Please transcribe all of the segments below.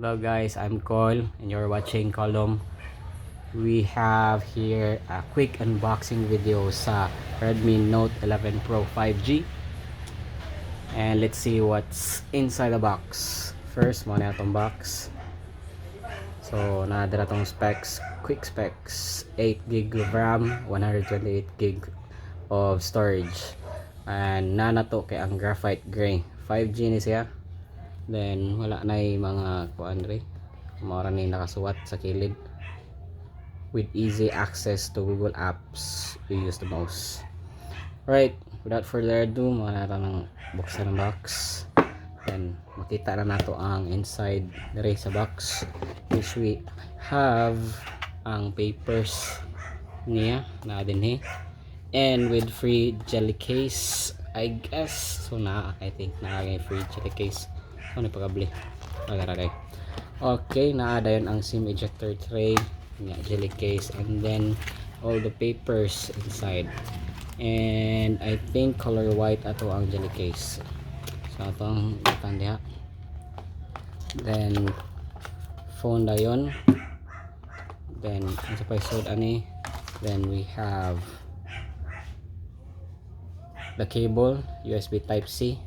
Hello guys, I'm Cole and you're watching Column. We have here a quick unboxing video sa Redmi Note 11 Pro 5G. And let's see what's inside the box. First, muna itong box. So, nadala tong specs, quick specs. 8GB of RAM, 128GB of storage. And nanato kay ang graphite gray. 5G ni siya. Then wala na yung mga kuandre mara na nakasuwat sa kilid with easy access to Google apps we use the most. Alright, without further ado, mga nang buksan ng box. Then makita na nato ang inside dere sa box, which we have ang papers niya na dinhi and with free jelly case, I guess. So I think na free jelly case. Ano pagabli pagkaragay. Okay, naada yun ang SIM ejector tray, jelly case, and then all the papers inside. And I think color white ato ang jelly case. So atong butang diha. Then phone dayon. Then sa paisod ani. Then we have the cable, USB type C.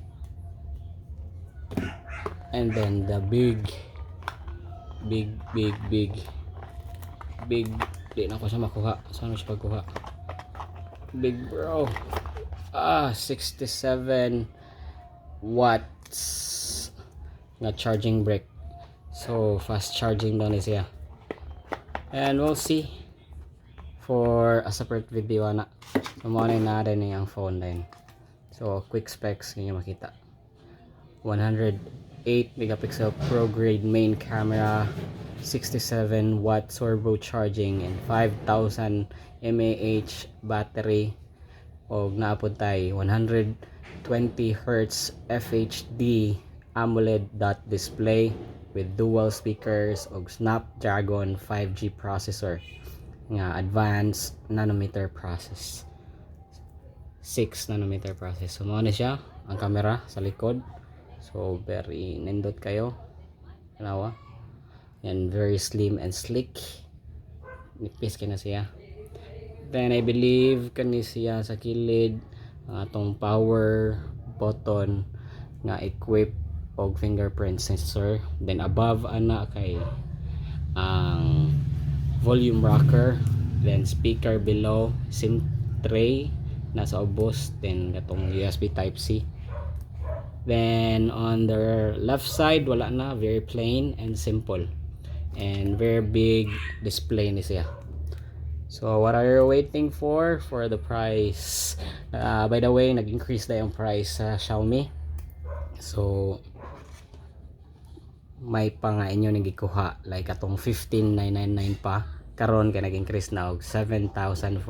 And then the big di na ko siya makuha. Saan mo siya pagkuha? Big bro. 67 watts na charging brick. So fast charging daw ni siya. And we'll see for a separate video na. So muna na rin yung phone din. So quick specs ninyo makita. 108 megapixel pro grade main camera, 67 watt turbo charging, and 5000 mAh battery, og naapod tay 120 Hz FHD AMOLED dot display with dual speakers og Snapdragon 5G processor nga advanced nanometer process, 6 nanometer process. So mo na siya ang camera sa likod. So very nindot kayo, kanawa, and very slim and sleek, nipis kina siya. Then I believe kani siya sa kilid atong power button nga equip og fingerprint sensor. Then above ana kay ang volume rocker, then speaker below, SIM tray nasa ubos, then katong USB type C. Then on the left side wala na, very plain and simple, and very big display ni siya. So what are you waiting for the price? By the way, nag-increase na yung price sa Xiaomi. So may pa nga inyo nagikuha like atong 15,999 pa, karon kay nag-increase na og 7,499.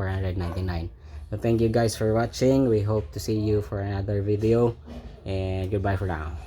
So thank you guys for watching. We hope to see you for another video. And goodbye for now.